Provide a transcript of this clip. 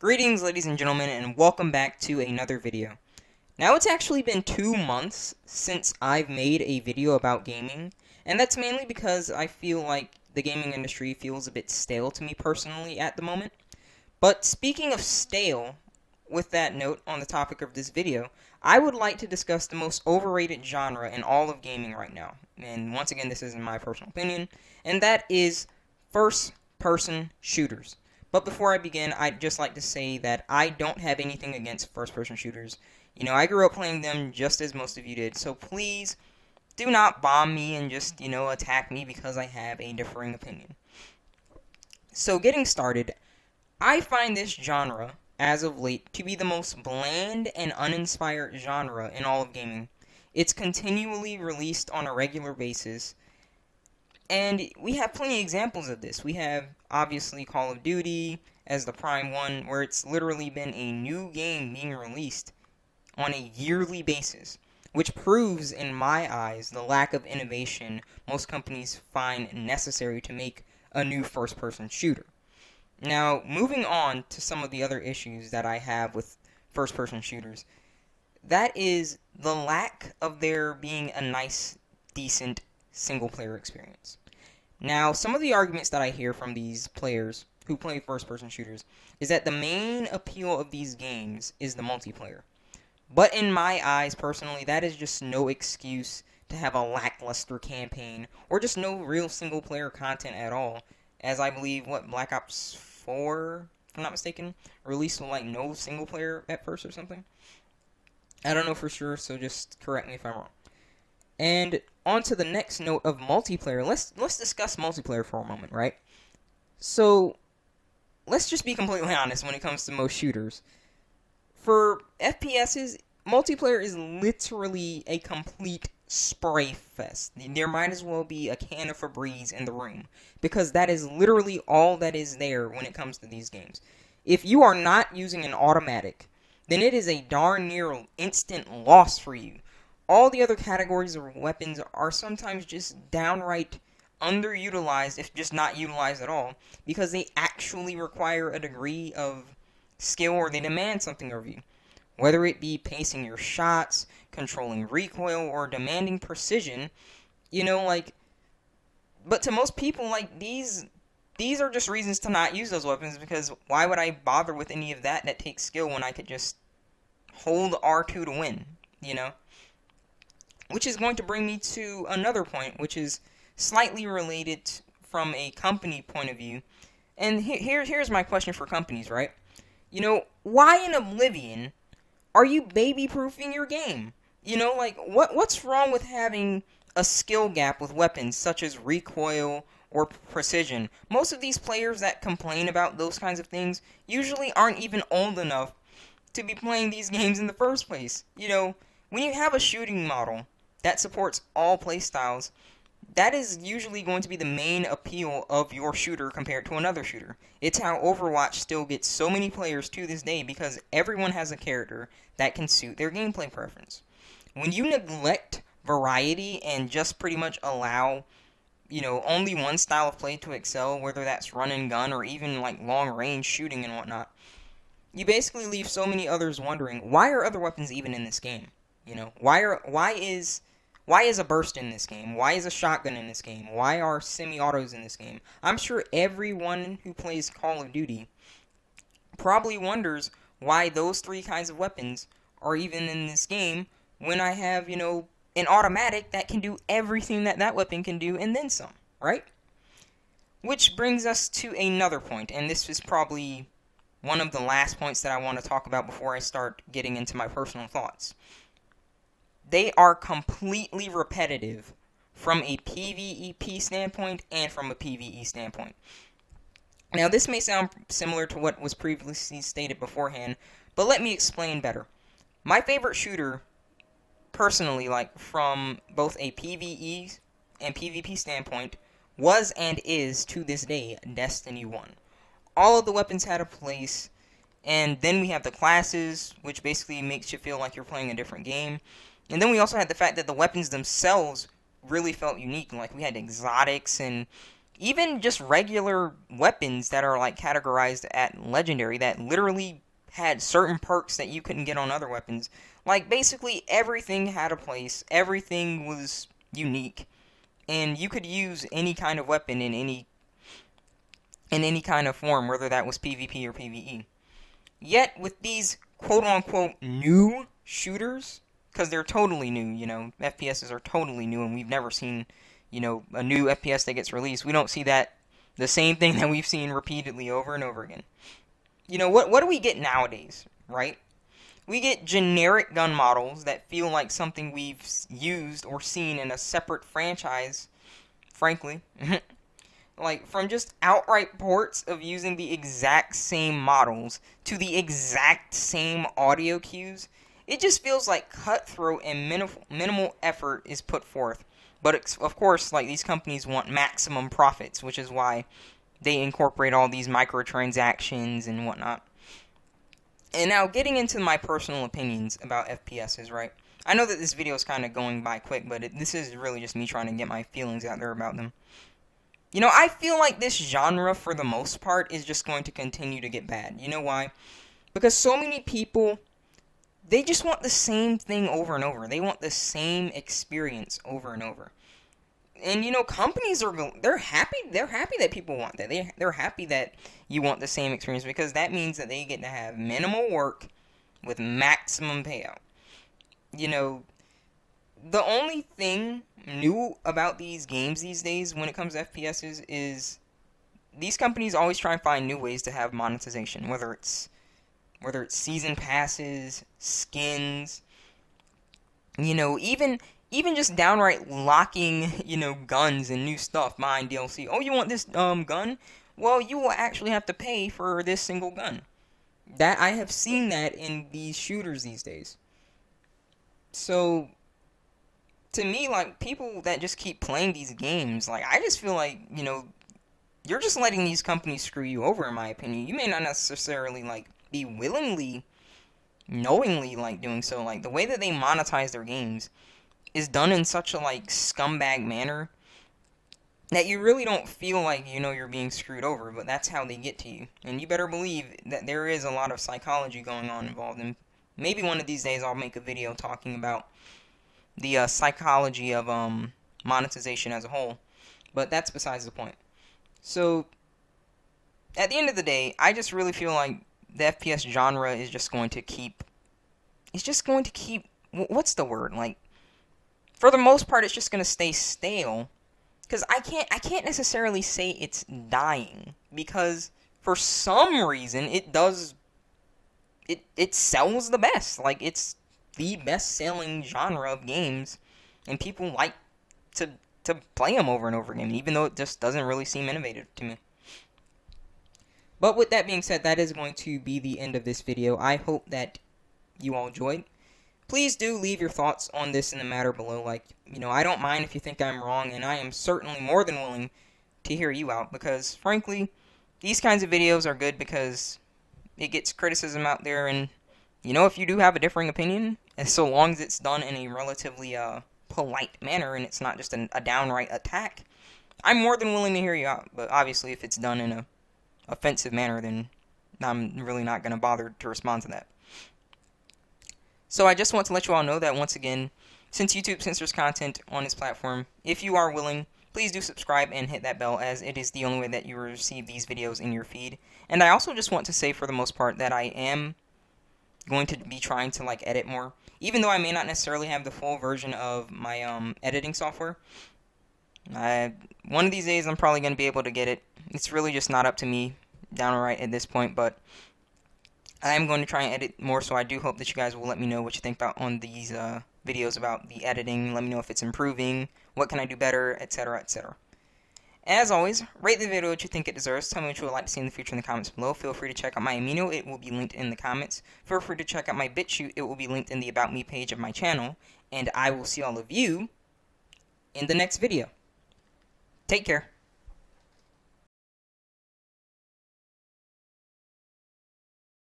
Greetings, ladies and gentlemen, and welcome back to another video. Now, it's actually been 2 months since I've made a video about gaming, and that's mainly because I feel like the gaming industry feels a bit stale to me personally at the moment. But speaking of stale, with that note on the topic of this video, I would like to discuss the most overrated genre in all of gaming right now. And once again, this is in my personal opinion, and that is first-person shooters. But before I begin, I'd just like to say that I don't have anything against first-person shooters. You know, I grew up playing them just as most of you did, so please do not bomb me and just, attack me because I have a differing opinion. So getting started, I find this genre, as of late, to be the most bland and uninspired genre in all of gaming. It's continually released on a regular basis, and we have plenty of examples of this. We have, obviously, Call of Duty as the prime one, where it's literally been a new game being released on a yearly basis, which proves, in my eyes, the lack of innovation most companies find necessary to make a new first-person shooter. Now, moving on to some of the other issues that I have with first-person shooters, that is the lack of there being a nice, decent single-player experience. Now, some of the arguments that I hear from these players who play first-person shooters is that the main appeal of these games is the multiplayer. But in my eyes, personally, that is just no excuse to have a lackluster campaign or just no real single-player content at all. As I believe, Black Ops 4, if I'm not mistaken, released with, no single-player at first or something. I don't know for sure, so just correct me if I'm wrong. And on to the next note of multiplayer. Let's discuss multiplayer for a moment, right? So, let's just be completely honest when it comes to most shooters. For FPSs, multiplayer is literally a complete spray fest. There might as well be a can of Febreze in the room, because that is literally all that is there when it comes to these games. If you are not using an automatic, then it is a darn near instant loss for you. All the other categories of weapons are sometimes just downright underutilized, if just not utilized at all, because they actually require a degree of skill or they demand something of you. Whether it be pacing your shots, controlling recoil, or demanding precision, but to most people, these are just reasons to not use those weapons, because why would I bother with any of that takes skill when I could just hold R2 to win, Which is going to bring me to another point, which is slightly related from a company point of view. And here's my question for companies, right? Why in Oblivion are you baby-proofing your game? What's wrong with having a skill gap with weapons such as recoil or precision? Most of these players that complain about those kinds of things usually aren't even old enough to be playing these games in the first place. When you have a shooting model that supports all playstyles, that is usually going to be the main appeal of your shooter compared to another shooter. It's how Overwatch still gets so many players to this day, because everyone has a character that can suit their gameplay preference. When you neglect variety and just pretty much allow, only one style of play to excel, whether that's run and gun or even long range shooting and whatnot, you basically leave so many others wondering, why are other weapons even in this game? Why is a burst in this game? Why is a shotgun in this game? Why are semi-autos in this game? I'm sure everyone who plays Call of Duty probably wonders why those three kinds of weapons are even in this game when I have, an automatic that can do everything that weapon can do and then some, right? Which brings us to another point, and this is probably one of the last points that I want to talk about before I start getting into my personal thoughts. They are completely repetitive from a PvEP standpoint and from a PvE standpoint. Now, this may sound similar to what was previously stated beforehand, but let me explain better. My favorite shooter, personally, from both a PvE and PvP standpoint, was and is, to this day, Destiny 1. All of the weapons had a place, and then we have the classes, which basically makes you feel like you're playing a different game. And then we also had the fact that the weapons themselves really felt unique. We had exotics and, even just regular weapons that are like categorized at legendary that literally had certain perks that you couldn't get on other weapons. Like basically everything had a place, everything was unique, and you could use any kind of weapon in any kind of form, whether that was PvP or PvE. Yet with these quote unquote new shooters, because they're totally new, FPSs are totally new, and we've never seen, a new FPS that gets released. We don't see that, the same thing that we've seen repeatedly over and over again. What do we get nowadays, right? We get generic gun models that feel like something we've used or seen in a separate franchise, frankly. Like, from just outright ports of using the exact same models to the exact same audio cues, it just feels like cutthroat and minimal effort is put forth. But of course, like, these companies want maximum profits, which is why they incorporate all these microtransactions and whatnot. And now, getting into my personal opinions about FPSs, right? I know that this video is kind of going by quick, but this is really just me trying to get my feelings out there about them. I feel like this genre, for the most part, is just going to continue to get bad. You know why? Because so many people, they just want the same thing over and over. They want the same experience over and over. And, companies they're happy that people want that. They're happy that you want the same experience, because that means that they get to have minimal work with maximum payout. The only thing new about these games these days when it comes to FPSs is these companies always try and find new ways to have monetization, whether it's season passes, skins, even just downright locking, guns and new stuff behind DLC. Oh, you want this gun? Well, you will actually have to pay for this single gun. That I have seen that in these shooters these days. So to me, like, people that just keep playing these games, like, I just feel like, you're just letting these companies screw you over, in my opinion. You may not necessarily, like, be knowingly, like, doing so. Like, the way that they monetize their games is done in such a, like, scumbag manner that you really don't feel like, you're being screwed over, but that's how they get to you. And you better believe that there is a lot of psychology going on involved, and maybe one of these days I'll make a video talking about the psychology of monetization as a whole, but that's besides the point. So, at the end of the day, I just really feel like the FPS genre is just going to keep, what's the word, like, for the most part, it's just going to stay stale, because I can't necessarily say it's dying, because for some reason, it sells the best. Like, it's the best-selling genre of games, and people like to play them over and over again, even though it just doesn't really seem innovative to me. But with that being said, that is going to be the end of this video. I hope that you all enjoyed. Please do leave your thoughts on this in the matter below. Like, I don't mind if you think I'm wrong, and I am certainly more than willing to hear you out, because, frankly, these kinds of videos are good because it gets criticism out there, and if you do have a differing opinion, and so long as it's done in a relatively polite manner and it's not just a downright attack, I'm more than willing to hear you out. But obviously, if it's done in a offensive manner, then I'm really not going to bother to respond to that. So I just want to let you all know that, once again, since YouTube censors content on its platform, if you are willing, please do subscribe and hit that bell, as it is the only way that you will receive these videos in your feed. And I also just want to say, for the most part, that I am going to be trying to, like, edit more, even though I may not necessarily have the full version of my editing software. One of these days I'm probably going to be able to get it. It's really just not up to me downright at this point, but I am going to try and edit more, so I do hope that you guys will let me know what you think about on these videos about the editing. Let me know if it's improving, what can I do better, etc., etc. As always, rate the video what you think it deserves. Tell me what you would like to see in the future in the comments below. Feel free to check out my Amino. It will be linked in the comments. Feel free to check out my BitChute. It will be linked in the About Me page of my channel. And I will see all of you in the next video. Take care.